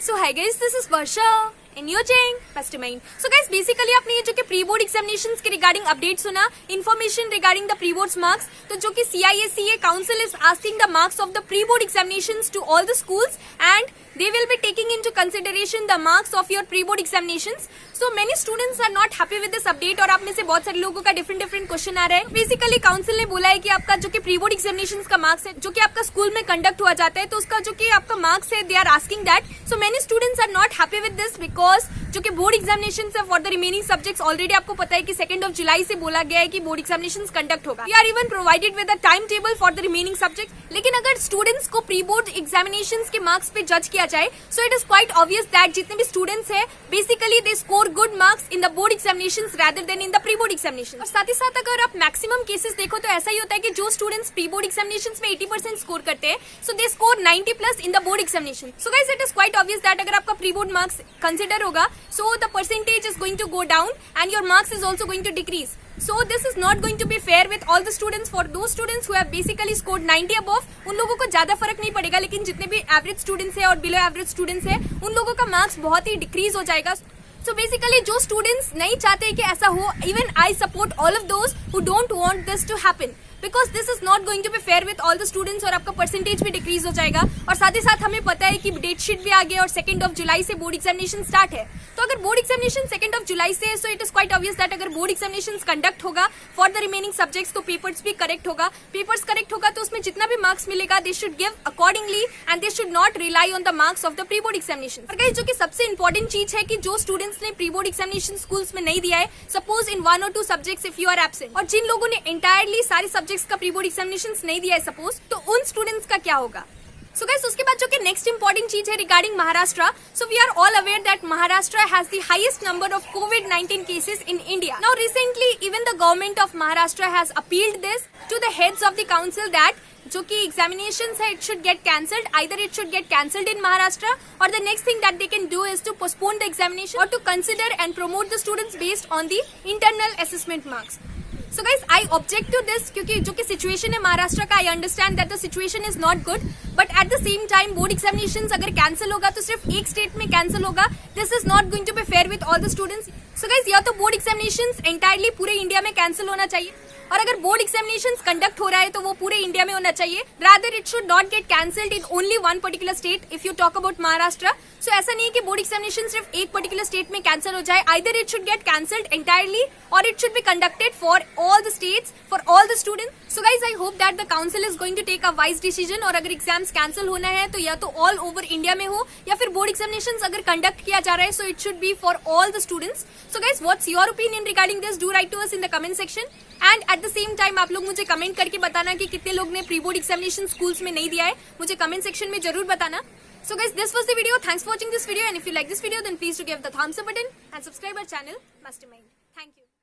So hi guys, this is Varsha and you're checking Mastermind. So guys, basically आपने ये जो कि pre board examinations के regarding update सुना, information regarding the pre boards marks, तो जो कि CISE council is asking the marks of the pre board examinations to all the schools and they will be taking into consideration the marks of your pre-board examinations. So many students are not happy with this update और आप में से बहुत सारे लोगों का different question आ रहा है. बेसिकली काउंसिल ने बोला है कि आपका जो कि प्री बोर्ड एग्जामिनेशंस का मार्क्स है, जो कि आपका स्कूल में कंडक्ट हुआ जाता है, तो उसका जो कि आपका मार्क्स है, they are asking that. So many students are not happy with this because जो कि बोर्ड एग्जामिनेशन है for the remaining subjects already आपको पता है कि 2 जुलाई से बोला गया है कि बोर्ड एग्जामिनेशन कंडक्ट होगा. We are even provided with a time table for the remaining subject. लेकिन अगर स्टूडेंट्स को प्री बोर्ड एग्जामिनेशन के मार्क्स पे जज किया जाए, so it is quite obvious that जितने भी स्टूडेंट्स है basically they score good marks in the board examinations rather than in the pre board examination. और साथ ही साथ अगर आप मैक्सिमम केसेस देखो तो ऐसा ही होता है कि जो स्टूडेंट्स प्री बोर्ड एग्जामिनेशंस में 80% स्कोर करते हैं, so they score 90+ in the board examination. So guys, it is quite obvious that अगर आपका प्री बोर्ड मार्क्स कंसिडर होगा, so the percentage is going to go down and your marks is also going to decrease. So this is not going to be fair with all the students. For those students who have basically scored 90 above, उन लोगों को ज्यादा फर्क नहीं पड़ेगा, लेकिन जितने भी एवरेज स्टूडेंट्स है और बिलो एवरेज स्टूडेंट्स है, उन लोगों का मार्क्स बहुत ही डिक्रीज हो जाएगा. So basically जो स्टूडेंट्स नहीं चाहते कि ऐसा हो, even I support all of those who don't want this to happen. Because this is not going to be fair with all the students और आपका परसेंटेज भी डिक्रीज हो जाएगा. और साथ ही साथ हमें पता है कि डेट शीट भी आ गया और 2 जुलाई से बोर्ड एग्जामिनेशन स्टार्ट है. तो अगर बोर्ड एग्जामिनेशन 2 जुलाई से है, so it is quite obvious that अगर बोर्ड एग्जामिनेशन कंडक्ट होगा फॉर द रिमेनिंग सब्जेक्ट्स, तो पेपर्स भी करेक्ट होगा. पेपर्स करेक्ट होगा तो उसमें जितना भी मार्क्स मिलेगा they should give accordingly and they should not rely on the marks of the pre board examination. और गाइस, जो कि सबसे इंपॉर्टेंट चीज है कि जो स्टूडेंट्स ने प्री बोर्ड एग्जामिनेशन स्कूल्स में नहीं दिया है, suppose in 1 or 2 subjects if you are absent, और जिन लोगों ने एंटायरली सारे सब्जेक्ट्स का प्री बोर्ड एग्जामिनेशन नहीं दिया है सपोज, तो उन स्टूडेंट्स का क्या होगा. So guys, उसके बाद जो कि नेक्स्ट इंपॉर्टेंट चीज है regarding Maharashtra. So we are all aware that Maharashtra has the highest number of COVID-19 cases in India. Now recently even the government of Maharashtra has appealed this to the heads of the council that जो कि examinations है it should get cancelled. Either it should get cancelled in Maharashtra और the next thing that they can do is to postpone the examination और to consider and promote the students based on the internal assessment marks. So guys, I object to this क्योंकि जो कि situation है महाराष्ट्र का, I understand that the situation is not good, but at the same time board examinations अगर cancel होगा तो सिर्फ एक स्टेट में कैंसिल होगा. This is not going to be fair with all the students. So guys, या तो board examinations entirely पूरे इंडिया में कैंसिल होना चाहिए, और अगर बोर्ड एग्जामिनेशंस कंडक्ट हो रहा है तो वो पूरे इंडिया में होना चाहिए. Rather it should not get cancelled in only one particular state if you talk about Maharashtra. So ऐसा नहीं है कि बोर्ड एग्जामिनेशन सिर्फ एक पर्टिकुलर स्टेट में कैंसिल हो जाए. Either it should get cancelled entirely और it should be conducted for all the states for all the students. So guys, I hope that the council is going to take a wise decision. और अगर exams cancel होना है तो या तो all over India में हो, या फिर बोर्ड एग्जामिनेशन अगर कंडक्ट किया जा रहा है, so it should be for all the students. So guys, what's your opinion regarding this? Do write to us in the comment section. And at the same time आप लोग मुझे comment करके बताना कि कितने लोग ने प्री बोर्ड एग्जामिनेशन स्कूल्स में नहीं दिया है. मुझे कमेंट सेक्शन में जरूर बताना. So guys, this was the video. Thanks for watching this video, and if you like this video then please do give the thumbs up button and subscribe our channel Mastermind. Thank you.